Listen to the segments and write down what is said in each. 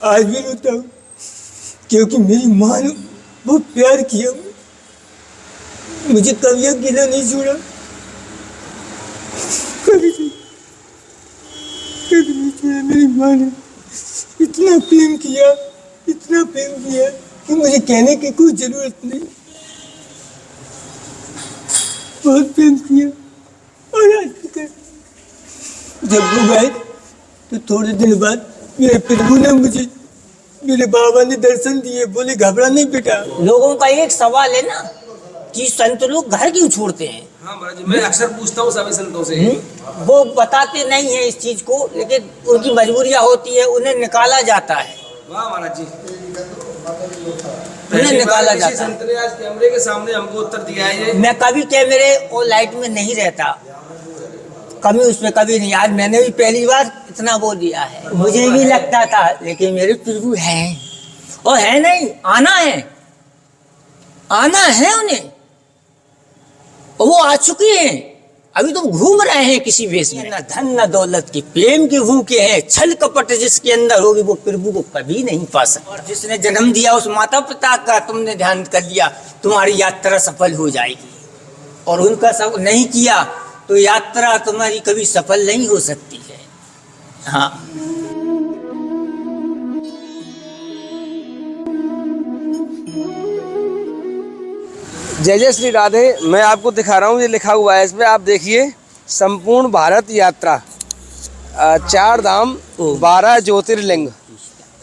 आज भी रोता हूँ क्योंकि मेरी माँ ने बहुत प्यार किया, मुझे कभी अकेला नहीं छोड़ा, कभी नहीं, कभी नहीं छोड़ा। मेरी माँ ने इतना प्रेम किया, इतना प्रेम किया कि मुझे कहने की कोई जरूरत नहीं, बहुत प्रेम किया। और आज तक जब वो गए तो थोड़े दिन बाद मेरे प्रभु ने मुझे, मेरे बाबा ने दर्शन दिए, बोले घबरा नहीं बेटा। लोगों का एक सवाल है ना कि संत लोग घर क्यों छोड़ते हैं। हाँ महाराज जी, मैं अक्सर पूछता हूँ सभी संतों से। वो बताते नहीं है इस चीज को, लेकिन उनकी मजबूरियां होती है, उन्हें निकाला जाता है। वाह महाराज जी, उन्हें निकाला जाता है। संत ने आज कैमरे के सामने हमको उत्तर दिया है ये। मैं कभी कैमरे और लाइट में नहीं रहता, कभी उसमें कभी नहीं। आज मैंने भी पहली बार इतना बोल दिया है। मुझे भी लगता था, लेकिन मेरे प्रभु हैं और है नहीं, आना है, आना है उन्हें, और वो आ चुके हैं। अभी तुम घूम रहे हैं किसी वेश में। न धन न दौलत की, प्रेम के भूखे हैं। छल कपट जिसके अंदर होगी वो प्रभु को कभी नहीं पा सकता। और जिसने जन्म दिया उस माता पिता का तुमने ध्यान कर लिया, तुम्हारी यात्रा सफल हो जाएगी। और उनका सब नहीं किया तो यात्रा तुम्हारी कभी सफल नहीं हो सकती है। हाँ, जय जय श्री राधे। मैं आपको दिखा रहा हूँ, ये लिखा हुआ है इस पे, आप देखिए। संपूर्ण भारत यात्रा, 4 धाम 12 ज्योतिर्लिंग,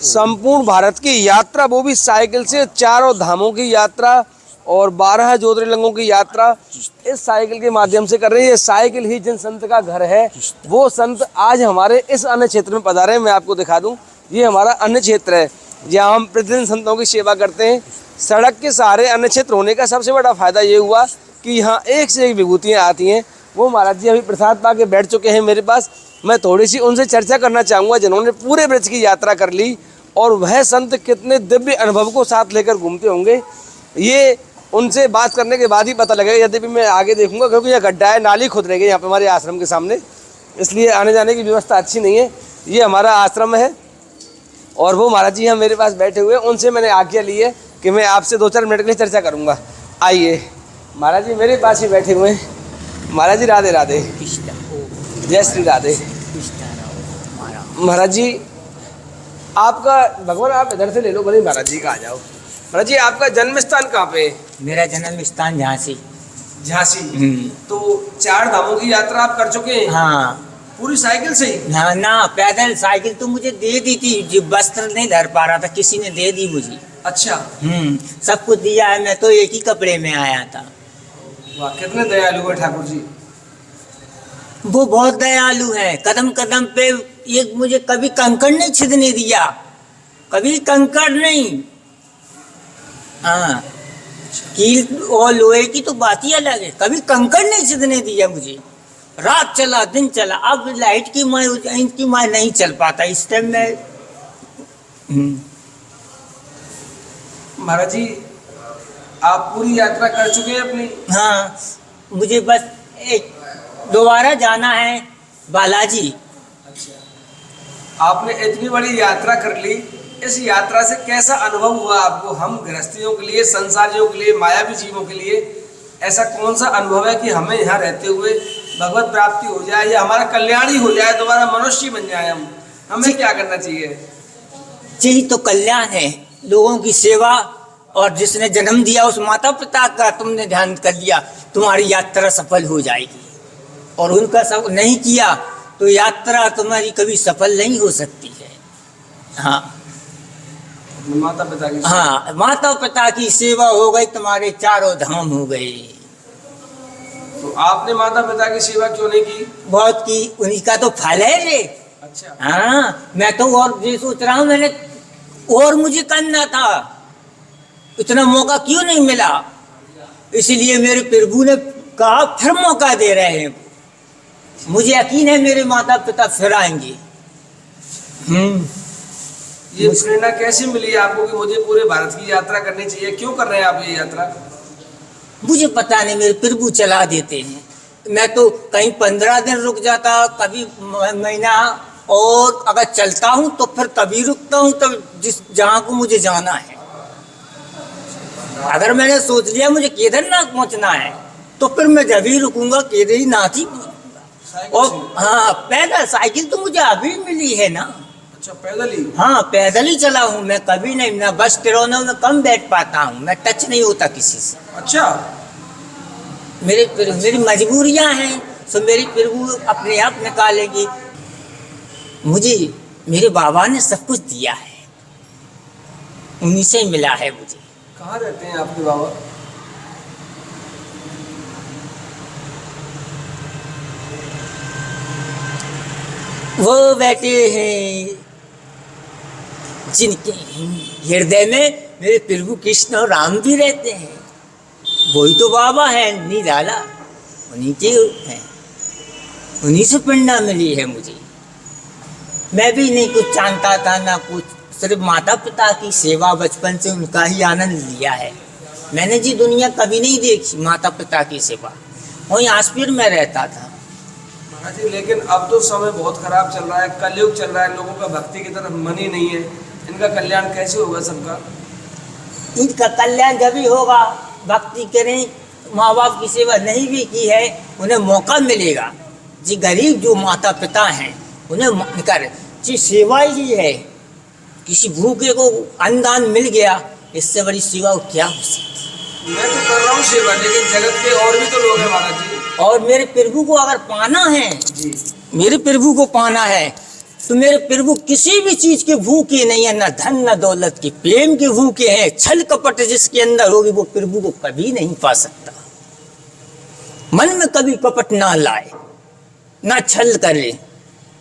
संपूर्ण भारत की यात्रा, वो भी साइकिल से। 4 धामों की यात्रा और 12 ज्योतिर्लिंगों की यात्रा इस साइकिल के माध्यम से कर रही है। साइकिल ही जिन संत का घर है, वो संत आज हमारे इस अन्य क्षेत्र में पधारे हैं। मैं आपको दिखा दूं, ये हमारा अन्य क्षेत्र है जहाँ हम प्रतिदिन संतों की सेवा करते हैं। सड़क के सहारे अन्य क्षेत्र होने का सबसे बड़ा फायदा ये हुआ कि यहाँ एक से एक विभूतियाँ आती हैं। वो महाराज जी अभी प्रसाद पा के बैठ चुके हैं मेरे पास। मैं थोड़ी सी उनसे चर्चा करना चाहूँगा जिन्होंने पूरे ब्रज की यात्रा कर ली, और वह संत कितने दिव्य अनुभव को साथ लेकर घूमते होंगे, ये उनसे बात करने के बाद ही पता लगेगा। यद्यपि मैं आगे देखूंगा, क्योंकि यह गड्ढा है, नाली खुद रहेगी यहाँ पे हमारे आश्रम के सामने, इसलिए आने जाने की व्यवस्था अच्छी नहीं है। ये हमारा आश्रम है और वो महाराज जी यहाँ मेरे पास बैठे हुए हैं। उनसे मैंने आज्ञा ली है कि मैं आपसे 2-4 मिनट के लिए चर्चा करूँगा। आइए, महाराज जी मेरे पास ही बैठे हुए हैं। महाराज जी राधे राधे, जय श्री राधे। महाराज जी आपका, भगवान आप इधर से ले लो, भले महाराज जी का आ जाओ। महाराज जी आपका जन्म स्थान कहाँ पे है? मेरा जन्म स्थान झांसी। झांसी। तो 4 धामों की यात्रा आप कर चुके हैं? हाँ, पूरी साइकिल से ही? ना ना, पैदल। साइकिल तो मुझे दे दी थी, जो वस्त्र नहीं धर पा रहा था, किसी ने दे दी मुझे। अच्छा। सब कुछ दिया है, मैं तो एक ही कपड़े में आया था। वाह, कितने दयालु है ठाकुर जी। वो बहुत दयालु है। कदम कदम पे ये मुझे कभी कंकड़ नहीं छिदने दिया, कभी कंकड़ नहीं। हाँ, कील और लोहे की तो बात ही अलग है, कभी कंकड़ नहीं छिदने दिया मुझे। रात चला दिन चला, अब लाइट की माँ, इनकी माँ नहीं चल पाता इस टाइम में। महाराज जी आप पूरी यात्रा कर चुके हैं अपनी? हाँ, मुझे बस एक दोबारा जाना है बालाजी। अच्छा, आपने इतनी बड़ी यात्रा कर ली, इस यात्रा से कैसा अनुभव हुआ आपको? हम गृहस्थियों के लिए, संसारियों के लिए, मायावी जीवों के लिए ऐसा कौन सा अनुभव है कि हमें यहाँ रहते हुए भगवत प्राप्ति हो जाए या हमारा कल्याण ही हो जाए, दोबारा मनुष्य बन जाए हम? हमें क्या करना चाहिए? यही तो कल्याण है, लोगों की सेवा। और जिसने जन्म दिया उस माता पिता का तुमने ध्यान कर लिया, तुम्हारी यात्रा सफल हो जाएगी। और उनका सब नहीं किया तो यात्रा तुम्हारी कभी सफल नहीं हो सकती है। हाँ, माता पिता की, हाँ, माता पिता की सेवा हो गई, तुम्हारे 4 धाम हो गए। तो आपने माता पिता की सेवा क्यों नहीं की? बहुत की, उन्हीं का तो फल है ये। अच्छा। हाँ, मैं तो और ये सोच रहा हूँ, मैंने और मुझे करना था, इतना मौका क्यों नहीं मिला। इसलिए मेरे प्रभु ने कहा फिर मौका दे रहे हैं। मुझे यकीन है मेरे माता पिता फिर आएंगे। ये प्रेरणा कैसे मिली आपको कि मुझे पूरे भारत की यात्रा करनी चाहिए? क्यों कर रहे हैं आप ये यात्रा? मुझे पता नहीं, मेरे प्रभु चला देते हैं। मैं तो कहीं 15 दिन रुक जाता, कभी महीना, और अगर चलता हूँ तो फिर तभी रुकता हूँ तब जिस जहाँ को मुझे जाना है। अगर मैंने सोच लिया मुझे केदारनाथ पहुँचना है तो फिर मैं जब ही रुकूंगा केदारनाथ ही पहुँचूंगा। और हाँ, पैदल साइकिल तो मुझे अभी मिली है ना। अच्छा, पैदल ही? हाँ, पैदल ही चला हूँ मैं, कभी नहीं। मैं बस ट्रेनों में कम बैठ पाता हूँ, मैं टच नहीं होता किसी से। अच्छा, मेरी मजबूरियाँ हैं, तो मेरी प्रभु अपने आप निकालेंगी। मुझे मेरे बाबा ने सब कुछ दिया है, उन्हीं से मिला है मुझे। कहाँ रहते हैं आपके बाबा? वो बैठे हैं जिनके हृदय में मेरे प्रभु कृष्ण और राम भी रहते हैं। वही तो बाबा है निराला, उन्हीं के हैं, उन्हीं से प्रेरणा मिली है मुझे। मैं भी नहीं कुछ जानता था ना कुछ, सिर्फ माता पिता की सेवा, बचपन से उनका ही आनंद लिया है। मैंने जी दुनिया कभी नहीं देखी माता पिता की सेवा। वहीं आसपीर में रहता था। महाराज जी, लेकिन अब तो समय बहुत खराब चल रहा है, कलयुग चल रहा है, लोगों का भक्ति की तरफ मन ही नहीं है। इनका कल्याण कैसे होगा सबका? इनका कल्याण जब भी होगा, भक्ति करें, माँ बाप की सेवा नहीं भी की है उन्हें मौका मिलेगा। जी गरीब जो माता पिता हैं उन्हें कर जी सेवा ही है। किसी भूखे को अन्नदान मिल गया, इससे बड़ी सेवा क्या हो सकती। मैं तो कर रहा हूँ सेवा, लेकिन जगत के और भी तो लोग हैं महाराज जी। और मेरे प्रभु को अगर पाना है जी, मेरे प्रभु को पाना है तो मेरे प्रभु किसी भी चीज के भूखे नहीं है, न धन न दौलत की, प्रेम के भूखे हैं। छल कपट जिसके अंदर होगी वो प्रभु को कभी नहीं पा सकता। मन में कभी कपट ना लाए, ना छल करे,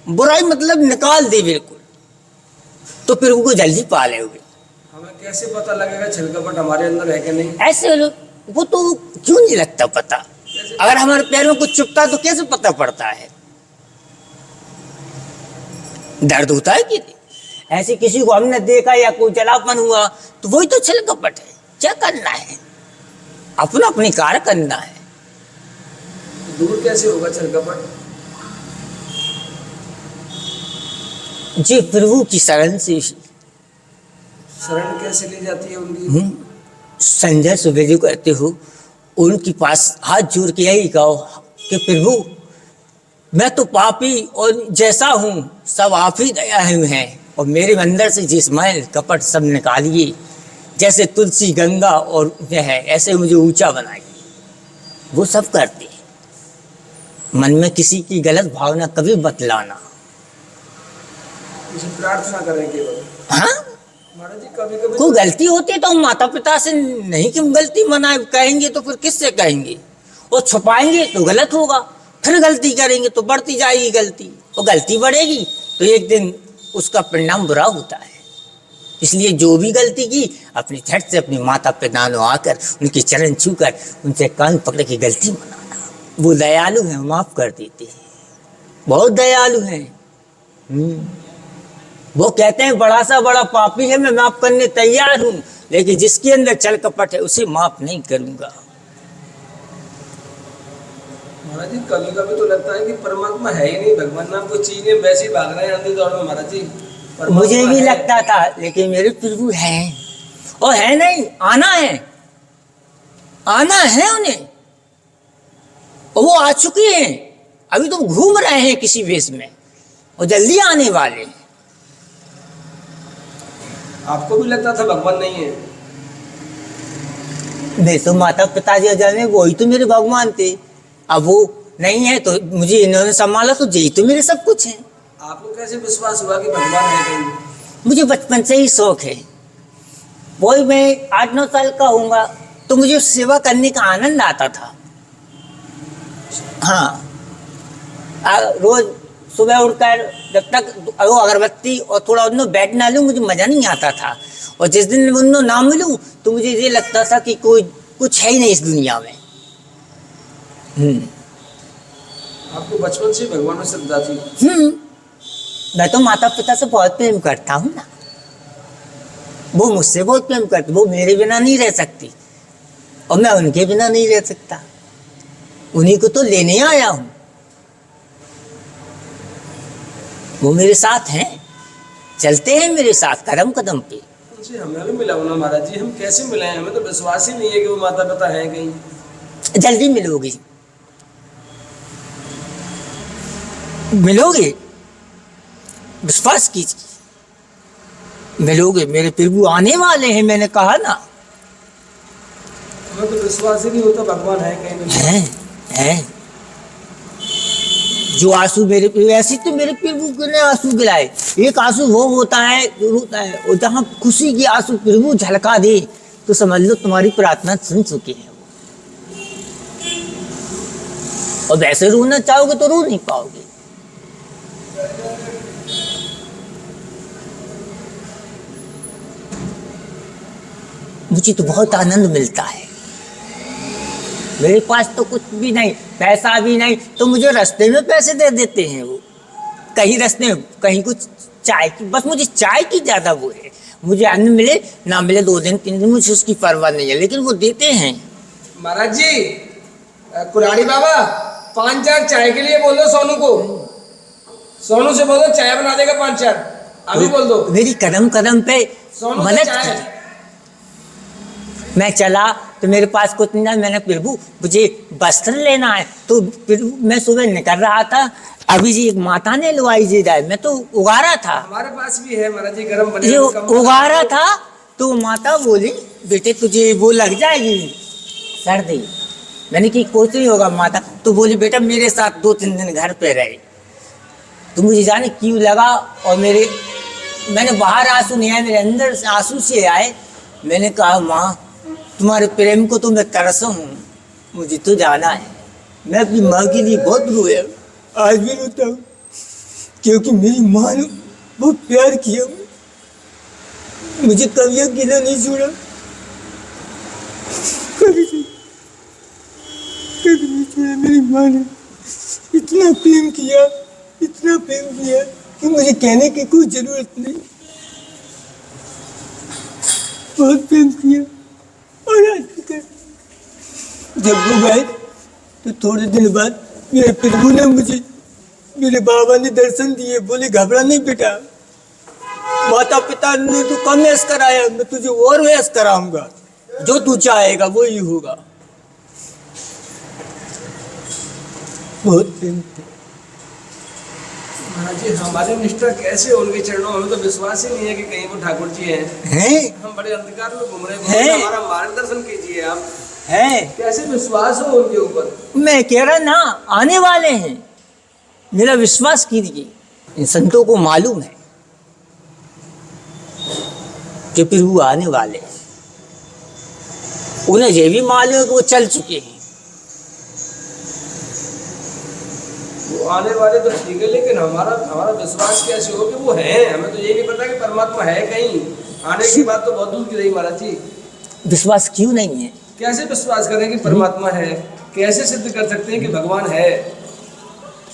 बुराई मतलब निकाल दे बिल्कुल, तो प्रभु को जल्दी पा लेंगे। हमें कैसे पता लगेगा छल कपट हमारे अंदर है कि नहीं? ऐसे लोग वो तो क्यों नहीं लगता पता। अगर हमारे पैर में कुछ चुभता तो कैसे पता पड़ता है? दर्द होता है कि ऐसे किसी को हमने देखा या कोई जलापन हुआ तो वही तो छल कपट है। क्या करना है, अपना अपनी कार्य करना है। दूर कैसे होगा छल कपट? जी प्रभु की शरण से। शरण कैसे ली जाती है उनकी? संजय सुबह जो कहते हो उनके पास हाथ जोड़ के यही कहो कि प्रभु मैं तो पापी और जैसा हूँ, सब आप ही दयालु हैं, और मेरे अंदर से जिस मैल कपट सब निकालिए, जैसे तुलसी गंगा और है ऐसे मुझे ऊंचा बनाइए। वो सब करते। मन में किसी की गलत भावना कभी मत लाना। उसे प्रार्थना करें केवल। हाँ, महाराज जी, कभी कभी कोई गलती होती है तो हम माता पिता से नहीं कि गलती मना कहेंगे तो फिर किससे कहेंगे? और छुपाएंगे तो गलत होगा, फिर गलती करेंगे तो बढ़ती जाएगी गलती, और गलती बढ़ेगी तो एक दिन उसका परिणाम बुरा होता है। इसलिए जो भी गलती की अपनी झट से अपने माता पिता आकर उनके चरण छूकर उनसे कान पकड़ के गलती मनाना। वो दयालु हैं, माफ कर देते हैं, बहुत दयालु हैं। वो कहते हैं बड़ा सा बड़ा पापी है, मैं माफ करने तैयार हूं, लेकिन जिसके अंदर छल कपट है उसे माफ नहीं करूंगा। महाराज जी, कभी कभी तो लगता है कि परमात्मा है ही नहीं, भगवान नाम कोई चीज नहीं, वैसे ही भाग रहे हैं अंधी दौड़ में। महाराज जी, मुझे भी लगता था, लेकिन मेरे प्रभु हैं और है नहीं, आना है उन्हें, और वो आ चुके हैं। अभी तो घूम रहे हैं किसी वेश में, और जल्दी आने वाले हैं। आपको भी लगता था भगवान नहीं है? मैं तो माता पिता जी जाने वही तो मेरे भगवान थे। अब वो नहीं है तो मुझे इन्होंने संभाला, तो यही तो मेरे सब कुछ है। आपको कैसे विश्वास हुआ कि भगवान है कहीं? मुझे बचपन से ही शौक है। वही मैं 8-9 साल का होऊंगा तो मुझे सेवा करने का आनंद आता था। हाँ, रोज सुबह उठकर जब तक वो अगरबत्ती और थोड़ा उन्होंने बैठ ना लूँ मुझे मज़ा नहीं आता था, और जिस दिन उन्होंने ना मिलूँ तो मुझे ये लगता था कि कोई कुछ है ही नहीं इस दुनिया में। आपको बचपन से भगवान में श्रद्धा थी? मैं तो माता पिता से बहुत प्रेम करता हूँ ना, वो मुझसे बहुत प्रेम करते, वो मेरे बिना नहीं रह सकती और मैं उनके बिना नहीं रह सकता। उन्हीं को तो लेने आया हूँ, वो मेरे साथ हैं, चलते हैं मेरे साथ कदम कदम पे। उनसे हमें भी मिला ना महाराज जी, हम कैसे मिले हैं? हमें तो विश्वास ही नहीं है कि वो माता पिता हैं कहीं। जल्दी मिलोगे, मिलोगे, विश्वास कीजिए, मिलोगे। मेरे प्रभु आने वाले हैं, मैंने कहा ना। हमें तो विश्वास ही नहीं होता भगवान है कहीं नहीं। हैं जो आंसू मेरे, ऐसे तो मेरे प्रभु ने आंसू गिराए। एक आंसू वो होता है जो रोता है, और जहाँ खुशी की आंसू प्रभु झलका दे तो समझ लो तुम्हारी प्रार्थना सुन चुके हैं। और वैसे रोना चाहोगे तो रो नहीं पाओगे। मुझे तो बहुत आनंद मिलता है। मेरे पास तो कुछ भी नहीं, पैसा भी नहीं, तो मुझे रास्ते में पैसे दे देते हैं वो। कहीं रास्ते में, कहीं कुछ चाय की, बस मुझे चाय की ज़्यादा वो है। मुझे अन्न मिले ना मिले 2 दिन 3 दिन, मुझे उसकी परवाह नहीं है, लेकिन वो देते हैं। महाराज जी, कुराड़ी बाबा 5-4 चाय के लिए बोल दो सोनू को। सोनू से बोलो चाय बना देगा 5-4, अभी बोल दो। मेरी कदम कदम पे सोनू से मदद चाय। की। मैं चला तो मेरे पास कुछ नहीं था। मैंने प्रभु मुझे वस्त्र लेना है, तो प्रभु मैं सुबह निकल रहा था, अभी जी एक माता ने लुआई जी दाए, मैं तो उगा रहा था। हमारे पास भी है महाराज जी, गरम बने ये उगा रहा था तो माता बोली बेटे तुझे वो लग जाएगी सर्दी। मैंने कि कुछ नहीं होगा माता। तो बोली बेटा मेरे साथ 2-3 दिन घर पे रहे। तो मुझे जाने क्यों लगा, और मैंने बाहर आंसू नहीं आए, मेरे अंदर से आंसू से आए। मैंने कहा माँ तुम्हारे प्रेम को तो मैं तरसा हूँ, मुझे तो जाना है। मैं अपनी माँ के लिए बहुत रोया, आज भी रोता हूँ, क्योंकि मेरी माँ ने बहुत प्यार किया, मुझे कभी अकेला नहीं छोड़ा, कभी नहीं छोड़ा। मेरी माँ ने इतना प्रेम किया कि मुझे कहने की कोई जरूरत नहीं। बहुत प्रेम किया। और आज जब वो गए तो थोड़े दिन बाद मेरे प्रभु ने मुझे, मेरे बाबा ने दर्शन दिए, बोले घबरा नहीं बेटा, माता पिता ने तो कम ऐश कराया, मैं तुझे और ऐश कराऊंगा, जो तू चाहेगा वो ही होगा। बहुत प्रेम। महाराज जी हमारे निष्ठा कैसे हो उनके चरणों, हमें तो विश्वास ही नहीं है कि कहीं वो ठाकुर जी हैं। हम बड़े अंधकार में घूम रहे हैं, हमारा मार्गदर्शन कीजिए आप। कैसे विश्वास हो उनके ऊपर? मैं कह रहा ना आने वाले हैं, मेरा विश्वास कीजिए। इन संतों को मालूम है कि प्रभु आने वाले हैं, उन्हें ये भी मालूम है कि वो चल चुके हैं। वो आने वाले तो ठीक है, लेकिन हमारा विश्वास कैसे हो कि वो है? हमें तो ये नहीं पता कि परमात्मा है कहीं। आने की बात तो बहुत दूर की रही महाराज जी। विश्वास क्यों नहीं है? कैसे विश्वास करें कि परमात्मा है? कैसे सिद्ध कर सकते हैं कि भगवान है?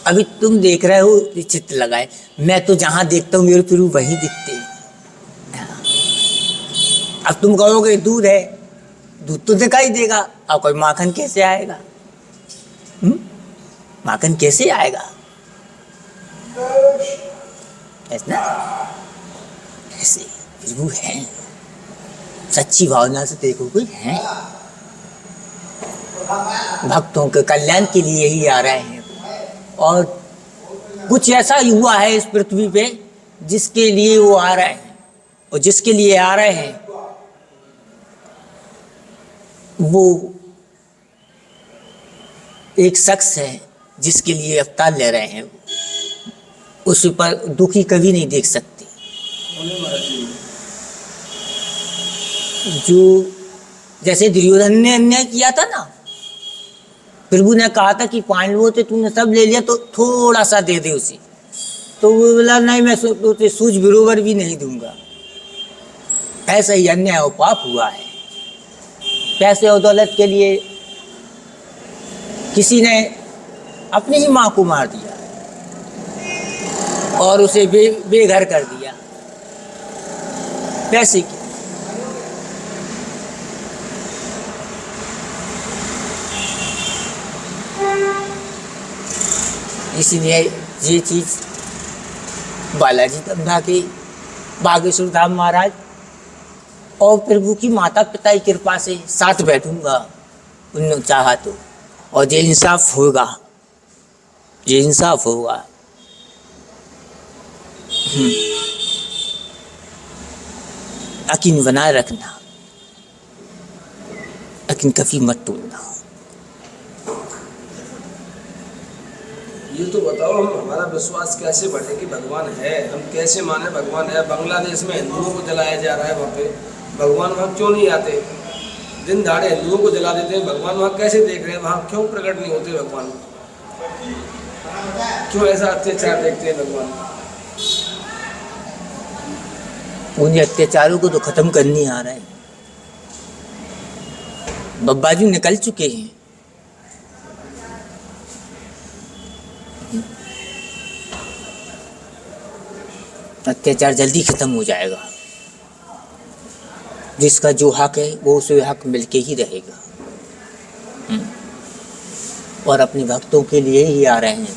अभी तुम देख रहे हो चित्र लगाए, मैं तो जहां देखता हूँ मेरे प्रभु वहीं दिखते हैं। अब तुम कहोगे दूध है, दूध तो दिखाई देगा, अब कोई माखन कैसे आएगा? माखन कैसे आएगा? ऐसा ऐसे प्रभु है, सच्ची भावना से देखोगे हैं, भक्तों के कल्याण के लिए ही आ रहे हैं। और कुछ ऐसा युवा है इस पृथ्वी पे जिसके लिए वो आ रहे हैं, और जिसके लिए आ रहे हैं वो एक शख्स है जिसके लिए अवतार ले रहे हैं। उस पर दुखी कभी नहीं देख सकते। जो जैसे दुर्योधन ने अन्याय किया था ना, प्रभु ने कहा था कि पांडवों से तूने सब ले लिया तो थोड़ा सा दे दे उसे, तो वो बोला नहीं मैं तो सूझ बरोबर भी नहीं दूंगा। ऐसा ही अन्याय और पाप हुआ है। पैसे और दौलत के लिए किसी ने अपनी ही माँ को मार दिया और उसे बेघर कर दिया पैसे की। इसलिए ये चीज बालाजी तमना के बागेश्वर धाम महाराज और प्रभु की माता पिता की कृपा से साथ बैठूंगा उन्होंने चाहा तो, और ये इंसाफ होगा, ये इंसाफ होगा। यकीन बनाए रखना, यकीन कभी मत तोड़ना। ये तो बताओ हम हमारा विश्वास कैसे बढ़े कि भगवान है, हम कैसे माने भगवान है। बांग्लादेश में हिंदुओं को जलाया जा रहा है, वहाँ पे भगवान वहाँ क्यों नहीं आते? दिन दहाड़े हिंदुओं को जला देते हैं, भगवान वहाँ कैसे देख रहे हैं? वहाँ क्यों प्रकट नहीं होते भगवान? क्यों ऐसा अत्याचार देखते हैं भगवान? उन अत्याचारों को तो खत्म करने आ रहे हैं। बब्बा जी निकल चुके हैं, अत्याचार जल्दी खत्म हो जाएगा। जिसका जो हक है वो उसे हक मिलके ही रहेगा। और अपने भक्तों के लिए ही आ रहे हैं।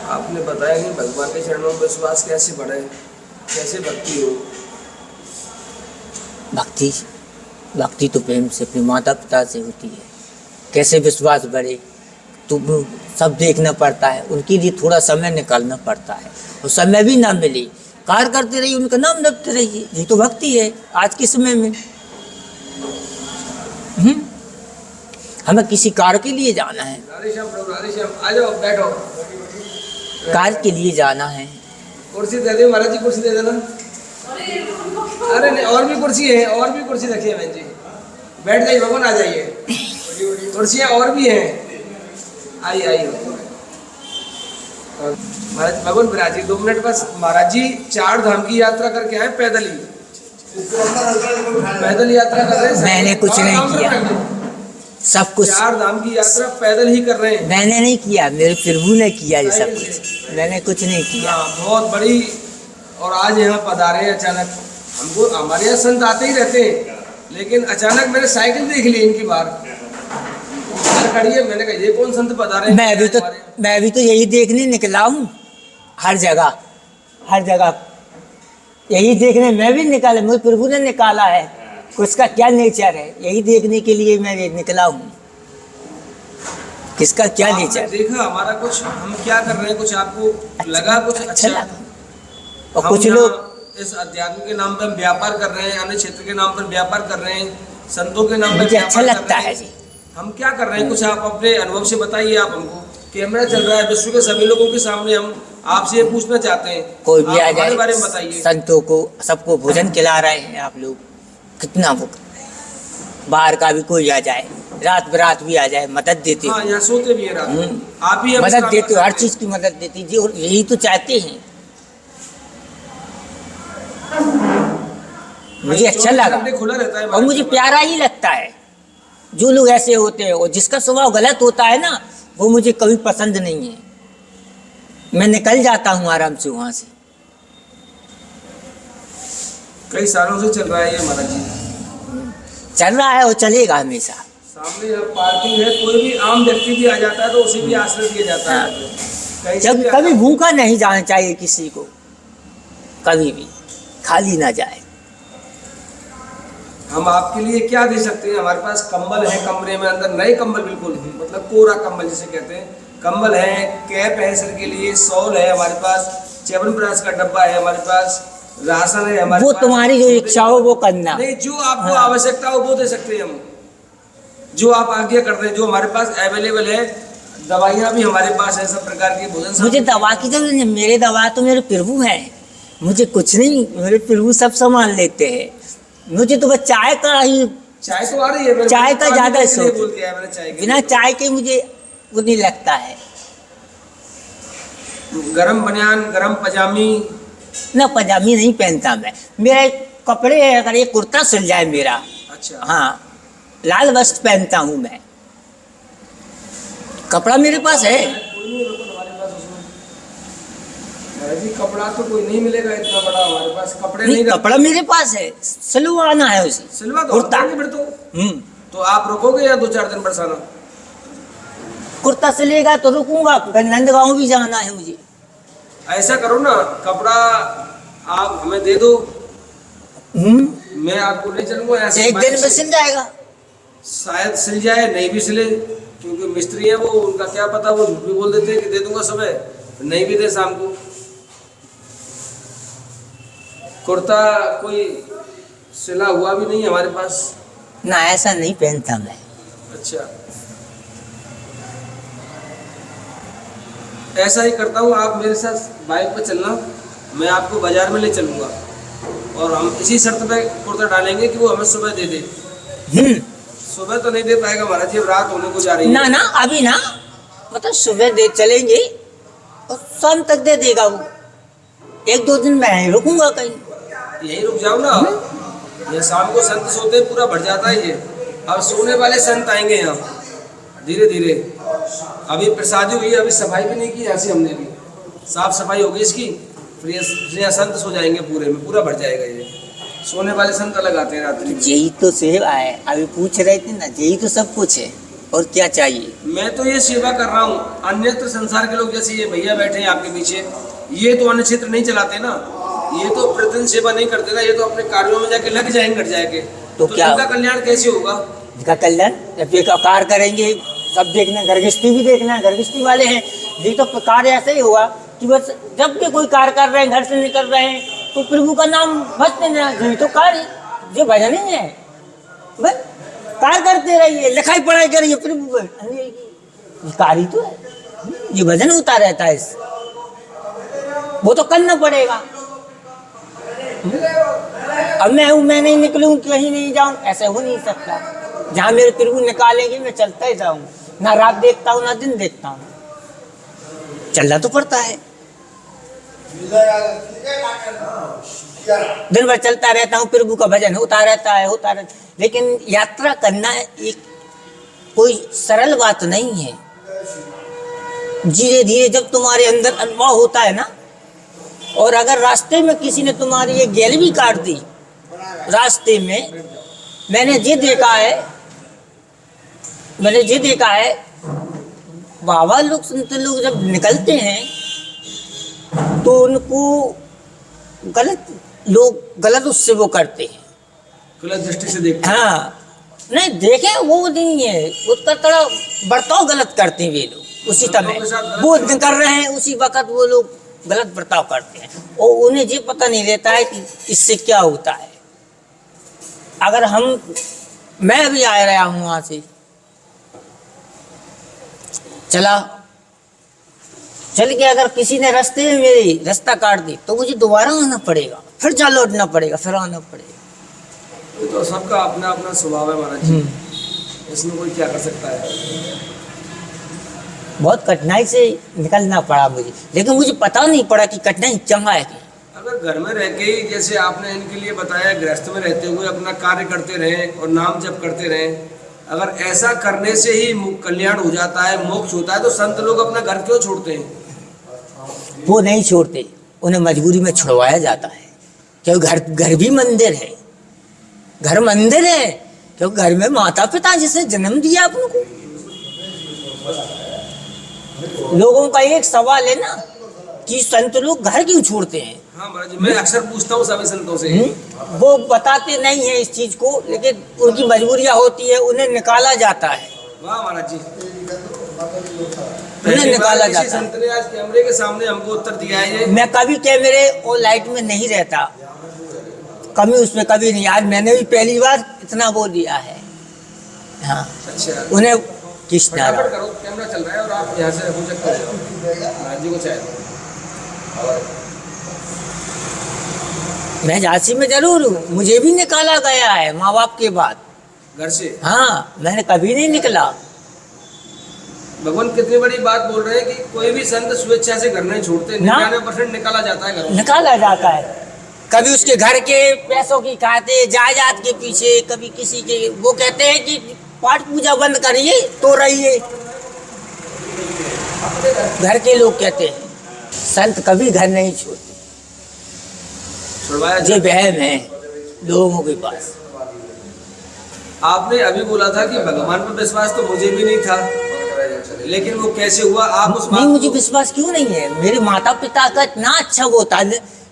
आपने बताया कि भगवान के चरणों में विश्वास कैसे बढ़े, कैसे भक्ति हो? भक्ति भक्ति तो प्रेम से अपने माता पिता से होती है। कैसे विश्वास बढ़े तो सब देखना पड़ता है, उनके लिए थोड़ा समय निकालना पड़ता है। और समय भी ना मिले, कार्य करते रहिए, उनका नाम जपते रहिए, ये तो भक्ति है आज के समय में। हमें किसी कार्य के लिए जाना है, आ जाओ बैठो, कार्य के लिए जाना है। कुर्सी दे दे महाराज जी, कुर्सी दे देना। अरे नहीं, और भी कुर्सी है, और भी कुर्सी रखी है बहन जी, बैठ जाइए भगवान, आ जाइए, कुर्सियाँ और भी हैं। आइए आइए महाराज, भगवान विराजी 2 मिनट बस। महाराज जी 4 धाम की यात्रा करके आए पैदल ही, पैदल यात्रा कर रहे हैं। मैंने कुछ नहीं किया, सब कुछ 4 धाम की यात्रा पैदल ही कर रहे हैं। मैंने नहीं किया, मेरे प्रभु ने किया ये सब कुछ, मैंने कुछ नहीं किया। बहुत बड़ी, और आज यहाँ पधारे अचानक। हमको हमारे यहाँ संत आते ही रहते हैं, लेकिन अचानक मैंने साइकिल देख ली इनकी बाहर खड़ी है। मैंने कहा ये कौन संत पधारे? मैं भी तो यही देखने निकला हूँ, हर जगह यही देखने मैं भी निकाला, मुझे प्रभु ने निकाला है। उसका क्या नेचर है, यही देखने के लिए मैं निकला हूँ, किसका क्या नेचर। देखा हमारा कुछ, हम क्या कर रहे हैं, कुछ आपको लगा कुछ अच्छा लगा। और कुछ लोग इस अध्यात्म के नाम पर व्यापार कर रहे हैं, अन्य क्षेत्र के नाम पर व्यापार कर रहे हैं, संतों के नाम पर मुझे अच्छा लगता है जी। हम क्या कर रहे हैं, कुछ आप अपने अनुभव से बताइए। आप हमको, कैमरा चल रहा है विश्व के सभी लोगों के सामने, हम आपसे ये पूछना चाहते हैं, कोई भी आ जाए, बारे में बताइए। संतों को सबको भोजन खिला रहे हैं आप लोग, कितना भूख, बाहर का भी कोई आ जाए, रात बरात भी आ जाए, मदद देते हो। यहाँ सोते भी है रात, आप ही मदद देते हो, हर चीज की मदद देती जी, और यही तो चाहते हैं। मुझे अच्छा लगा खुला रहता है और मुझे प्यारा ही लगता है जो लोग ऐसे होते हैं। और जिसका स्वभाव गलत होता है ना, वो मुझे कभी पसंद नहीं है, मैं निकल जाता हूँ आराम से वहां से। कई सालों से चल रहा है ये महाराज जी, चल रहा है और चलेगा हमेशा। सामने यहाँ पार्किंग है, कोई भी आम व्यक्ति भी आ जाता है तो उसे भी आश्रय दिया जाता है। जब कभी भूखा नहीं जाना चाहिए किसी को, कभी भी खाली ना जाए। हम आपके लिए क्या दे सकते हैं? हमारे पास कंबल है कमरे में, अंदर नए कंबल, बिल्कुल मतलब कोरा कंबल जिसे कहते हैं, कंबल है, कैप है सर के लिए, शॉल है हमारे पास, च्यवनप्राश का डब्बा है हमारे पास, राशन है हमारे वो पास। तुम्हारी जो इच्छा हो वो करना। नहीं, जो आपको आवश्यकता हो वो दे सकते हैं हम, जो आप आज्ञा करते हैं, जो हमारे पास अवेलेबल है। दवाइयाँ भी हमारे पास है, सब प्रकार की भोजन। मुझे दवा की जरूरत नहीं, मेरे दवा तो मेरे प्रभु हैं, मुझे कुछ नहीं, मेरे प्रभु सब सामान लेते हैं। मुझे तो बस चाय का ही, चाय तो आ रही है, चाय का ज्यादा शौक, चाय बिना चाय के मुझे वो नहीं लगता है। गरम बनियान, गरम पजामी, ना पजामी नहीं पहनता मैं, मेरे कपड़े है, अगर ये कुर्ता सिल जाए मेरा, अच्छा हाँ, लाल वस्त्र पहनता हूँ मैं, कपड़ा मेरे पास है। जी कपड़ा तो कोई नहीं मिलेगा इतना बड़ा हमारे पास, कपड़े नहीं, नहीं कपड़ा मेरे पास है, सिलवाना है उसे, सिलवा दो कुर्ता। फिर तो आप रुकोगे या 2-4 दिन बरसाना? कुर्ता सिलेगा तो रुकूंगा, नंदगांव भी जाना है मुझे। ऐसा करो ना, कपड़ा आप हमें दे दो, मैं आपको ले चलूंगा यहाँ से। एक दिन में सिल जाएगा। शायद सिल जाए, नहीं भी सिले, क्योंकि मिस्त्री है वो, उनका क्या पता, वो झूठ भी बोल देते हैं कि दे दूंगा सुबह, नहीं भी दे शाम को। कुर्ता कोई सिला हुआ भी नहीं है हमारे पास। ना ऐसा नहीं पहनता मैं। अच्छा, ऐसा ही करता हूँ, आप मेरे साथ बाइक पे चलना, मैं आपको बाजार में ले चलूँगा और हम इसी शर्त पे कुर्ता डालेंगे कि वो हमें सुबह दे दे। सुबह तो नहीं दे पाएगा महाराज जी, अब रात होने को जा रही है। ना ना अभी ना, मतलब सुबह दे चलेंगे और शाम तक दे देगा वो। एक दो दिन मैं रुकूंगा कहीं। यहीं रुक जाओ ना, ये शाम को संत सोते पूरा भर जाता है ये। अब सोने वाले संत आएंगे यहाँ धीरे धीरे। अभी प्रसादी हुई, अभी सफाई भी नहीं की ऐसी हमने भी, साफ सफाई होगी इसकी, फिर ये संत सो जाएंगे पूरे में, पूरा भर जाएगा ये। सोने वाले संत अलग आते हैं रात्रि में। यही तो सेवा है, अभी पूछ रहे थे ना, यही तो सब कुछ है, और क्या चाहिए। मैं तो ये सेवा कर रहा हूँ, अन्यत्र संसार के लोग जैसे ये भैया बैठे हैं आपके पीछे, ये तो अन्य क्षेत्र नहीं चलाते ना, ये तो प्रतिदिन सेवा नहीं करते ना, ये तो अपने कार्यों में जाके लग जाएंगे, घट जाएंगे। तो क्या इनका कल्याण कैसे होगा? इनका कल्याण जब एक कार्य करेंगे, सब देखना, घरगृहस्थी भी देखना, घरगृहस्थी वाले हैं, ये तो कार्य ऐसे ही हुआ कि बस जब भी कोई कार्य कर रहे हैं, घर से निकल रहे हैं, तो प्रभु का नाम बस देना, यही तो कार्य, जो भजन ही है। बस कार्य करते रहिए, लिखाई पढ़ाई करिए, प्रभु कार्य तो है, ये भजन होता रहता है, वो तो करना पड़ेगा। अब मैं नहीं निकलूं, कहीं नहीं जाऊं, ऐसे हो नहीं सकता। जहां मेरे प्रभु निकालेंगे मैं चलता ही जाऊं, ना रात देखता हूं ना दिन देखता हूं, चलना तो पड़ता है। दिन भर चलता रहता हूँ, प्रभु का भजन होता रहता है। लेकिन यात्रा करना एक कोई सरल बात नहीं है। धीरे धीरे जब तुम्हारे अंदर अनुभव होता है ना, और अगर रास्ते में किसी ने तुम्हारी ये गैल भी काट दी, रास्ते में मैंने ये देखा है, बाबा लोग संत लोग जब निकलते हैं तो उनको गलत उससे वो करते हैं, गलत दृष्टि से देखते हैं। हाँ, नहीं देखे वो नहीं है, उसका थोड़ा बर्ताव गलत करते हैं वे लोग। उसी समय वो कर रहे हैं, उसी वक्त वो लोग गलत बर्ताव करते हैं, और उन्हें ये पता नहीं रहता है कि इससे क्या होता है। अगर मैं भी आ रहा हूँ वहां से, चल के अगर किसी ने रास्ते में मेरी रास्ता काट दी तो मुझे दोबारा आना पड़ेगा, फिर जा लौटना पड़ेगा, फिर आना पड़ेगा। ये तो सबका अपना अपना स्वभाव है महाराज जी, इसमें कोई क्या कर सकता है। बहुत कठिनाई से निकलना पड़ा मुझे, लेकिन मुझे पता नहीं पड़ा कि कठिनाई क्या है। अगर घर में रह के ही, जैसे आपने इनके लिए बताया, गृहस्थ में रहते हुए अपना कार्य करते रहें और नाम जप करते रहें, अगर ऐसा करने से ही कल्याण हो जाता है, मोक्ष होता है, तो संत लोग अपना घर क्यों छोड़ते हैं? वो नहीं छोड़ते, उन्हें मजबूरी में छुड़वाया जाता है, क्योंकि घर भी मंदिर है, घर मंदिर है, क्योंकि घर में माता पिता जिसे जन्म दिया अपन को। लोगों का एक सवाल है ना कि संत लोग घर क्यों छोड़ते हैं। हाँ महाराज जी, मैं अक्सर पूछता हूँ सभी संतों से। वो बताते नहीं है इस चीज को, लेकिन उनकी मजबूरियां होती है, उन्हें निकाला जाता है। वाह महाराज जी, उन्हें निकाला जाता है। संत ने आज कैमरे के सामने हमको उत्तर दिया है ये। मैं कभी कैमरे और लाइट में नहीं रहता, कभी उसमें कभी नहीं। आज मैंने भी पहली बार इतना बोल दिया है। हाँ, अच्छा, उन्हें किस फटाफट करो, कैमरा चल रहा है और आप यहाँ से हो सकते हो महाराज जी को चाहे। मैं झांसी में जरूर हूँ, मुझे भी निकाला गया है माँ बाप के बाद घर से। हाँ, मैंने कभी नहीं निकला। भगवान कितनी बड़ी बात बोल रहे हैं कि कोई भी संत स्वेच्छा से घर नहीं छोड़ते, 99% निकाला जाता है घर, निकाला जाता है। कभी उसके घर के पैसों की खाते, जायदाद के पीछे, कभी किसी के, वो कहते हैं कि पाठ पूजा बंद करिए तो रहिए, घर के लोग कहते हैं। संत कभी घर नहीं छोड़ते, छुड़वाया ये वहम है लोगों के पास। आपने अभी बोला था कि भगवान पर विश्वास तो मुझे भी नहीं था, चले, लेकिन वो कैसे हुआ आप उस नहीं, बात मुझे को विश्वास क्यों नहीं है? मेरे माता पिता का इतना अच्छा वो था।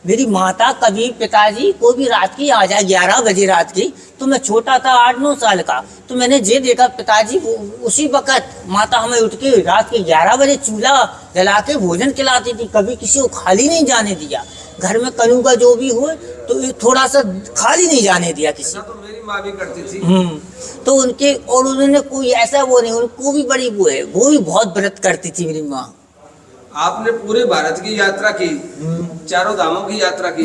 मेरी माता कभी पिताजी को भी रात की आ जाए 11 बजे रात की, तो मैं छोटा था 8-9 साल का, तो मैंने ये देखा पिताजी उसी वक्त माता हमें उठ के रात के 11 बजे चूल्हा जला के भोजन खिलाती थी। कभी किसी को खाली नहीं जाने दिया। घर में करूँ का जो भी हो तो ये थोड़ा सा खाली नहीं जाने दिया किसी ऐसा तो मेरी माँ भी करती थी। तो उनके, और उन्होंने कोई ऐसा वो नहीं, उनको भी बड़ी वो है, वो भी बहुत व्रत करती थी मेरी माँ। आपने पूरे भारत की यात्रा की, चारों धामों की यात्रा की,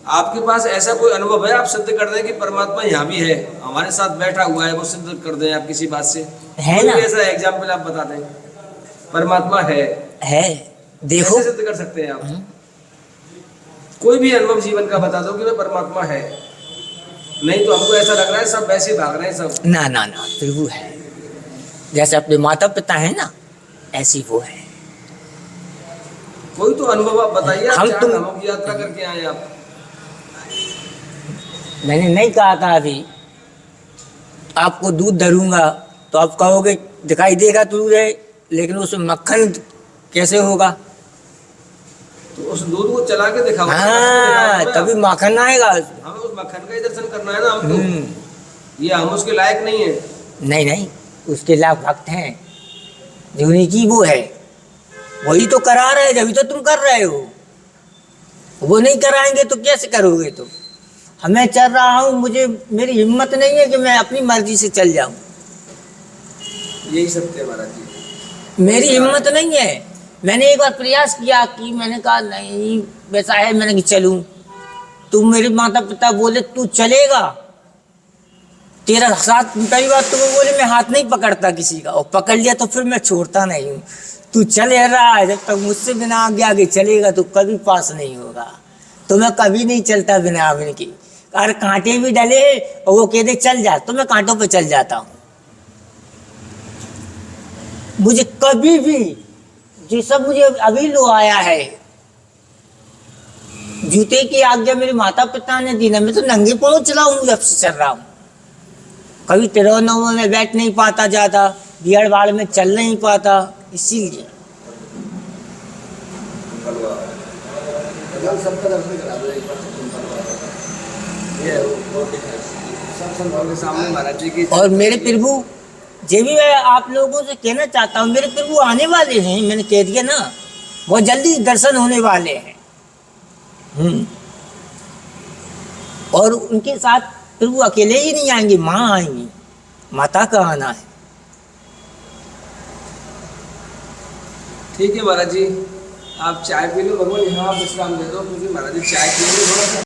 आपके पास ऐसा कोई अनुभव है आप सिद्ध कर दें कि परमात्मा यहाँ भी है, हमारे साथ बैठा हुआ है, वो सिद्ध कर दें आप किसी बात से? है ना? कोई ऐसा एग्जाम्पल आप बता दें, परमात्मा है देखो, कैसे सिद्ध कर सकते हैं आप? कोई भी अनुभव जीवन का बता दो कि वह परमात्मा है। नहीं तो हमको ऐसा लग रहा है सब वैसे भाग रहे हैं सब। ना ना ना, प्रभु है। जैसे अपने माता पिता है ना, ऐसी वो है। कोई तो अनुभव आप बताइए। हम चार तुम- धामों की यात्रा करके आए आप। मैंने नहीं कहा था अभी आपको दूध धरूंगा तो आप कहोगे दिखाई देगा दूध है, लेकिन उसमें मक्खन कैसे होगा? तो उस दूध को चला के दिखाओ। हाँ, तभी मक्खन आएगा। हमें उस मक्खन का ही दर्शन करना है ना हमको। ये हम उसके लायक नहीं है। नहीं नहीं, उसके लायक भक्त हैं, जिन्हीं की वो है, वही तो करा रहे, जब तो तुम कर रहे हो। वो नहीं कराएंगे तो कैसे करोगे तुम? मैं चल रहा हूँ, मुझे मेरी हिम्मत नहीं है कि मैं अपनी मर्जी से चल जाऊं। यही सत्य है महाराज जी। मेरी हिम्मत नहीं है। मैंने एक बार प्रयास किया कि मैंने कहा नहीं वैसा है, मैंने कि चलूं। तो मेरे माता पिता बोले तू चलेगा, तेरा साथ, कई बार तो वो बोले मैं हाथ नहीं पकड़ता किसी का, और पकड़ लिया तो फिर मैं छोड़ता नहीं हूँ। तू चले रहा है, जब तक मुझसे बिना आगे आगे चलेगा तो कभी पास नहीं होगा। तो मैं कभी नहीं चलता बिना आगे की। अगर कांटे भी डले और वो कह दे चल जा, तो मैं कांटों पे चल जाता हूँ। मुझे कभी भी, जो सब मुझे अभी लो आया है, जूते की आज्ञा मेरे माता पिता ने दी ना, मैं तो नंगे पाँव चला हूँ जब से चल रहा हूँ। कभी तिरुवनंतपुरम में बैठ नहीं पाता ज्यादा, बिहारवाड़ में चल नहीं पाता, इसीलिए। सामने महाराज जी की। और मेरे प्रभु, ये भी मैं आप लोगों से कहना चाहता हूँ, मेरे प्रभु आने वाले हैं, मैंने कह दिया ना, बहुत जल्दी दर्शन होने वाले हैं। और उनके साथ प्रभु अकेले ही नहीं आएंगे, माँ आएंगी, माता का आना है। ठीक है महाराज जी, आप चाय पी लो, भगवान यहाँ आप विश्राम दे दो, क्योंकि महाराज जी चाय पीएंगे थोड़ा सा।